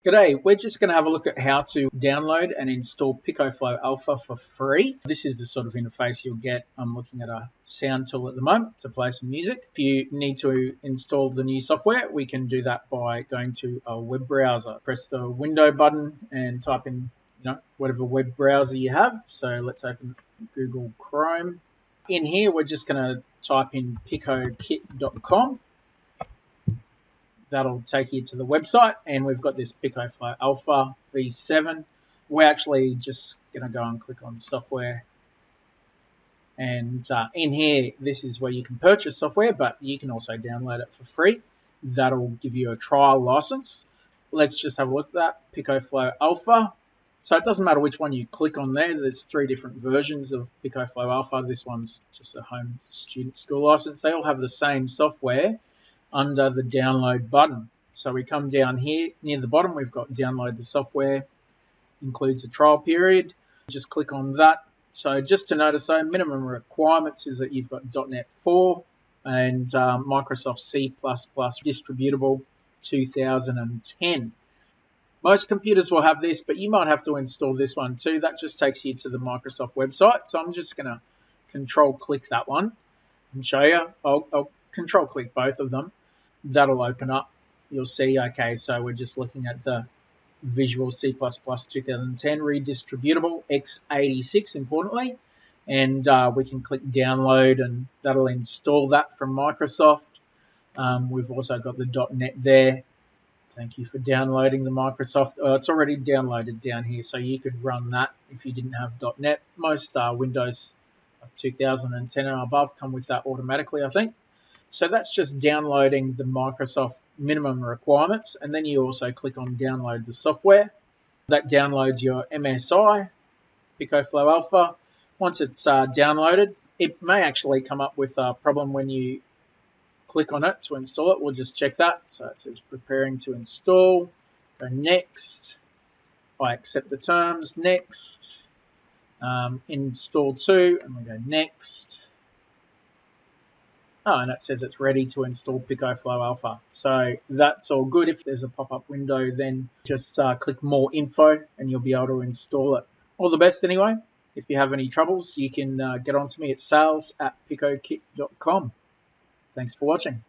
G'day, we're just going to have a look at how to download and install PicoFlow ALPHA for free. This is the sort of interface you'll get. I'm looking at a sound tool at the moment to play some music. If you need to install the new software, we can do that by going to a web browser. Press the window button and type in whatever web browser you have. So let's open Google Chrome. In here, we're just going to type in picokit.com. That'll take you to the website, and we've got this PicoFlow ALPHA v7. We're actually just going to go and click on software. And in here, this is where you can purchase software, but you can also download it for free. That'll give you a trial license. Let's just have a look at that, PicoFlow ALPHA. So it doesn't matter which one you click on there. There's 3 different versions of PicoFlow ALPHA. This one's just a home student school license. They all have the same software under the download button. So we come down here near the bottom, we've got download the software, includes a trial period. Just click on that. So just to notice, though, minimum requirements is that you've got .NET 4 and Microsoft C++ distributable 2010. Most computers will have this, but you might have to install this one too. That just takes you to the Microsoft website. So I'm just going to control click that one and show you. I'll control click both of them. That'll open up. You'll see, okay, so we're just looking at the Visual C++ 2010 redistributable x86, importantly, and we can click download, and that'll install that from Microsoft. We've also got the .NET there. Thank you for downloading the Microsoft. It's already downloaded down here, so you could run that if you didn't have .NET. Most Windows 2010 and above come with that automatically, I think. So that's just downloading the Microsoft minimum requirements, and then you also click on download the software. That downloads your MSI, PicoFlow ALPHA. Once it's downloaded, it may actually come up with a problem when you click on it to install it. We'll just check that. So it says preparing to install. Go next. I accept the terms. Next. Install to, and we go next. Oh, and it says it's ready to install PicoFlow ALPHA. So that's all good. If there's a pop-up window, then just click more info and you'll be able to install it. All the best anyway. If you have any troubles, you can get on to me at sales@picokit.com. Thanks for watching.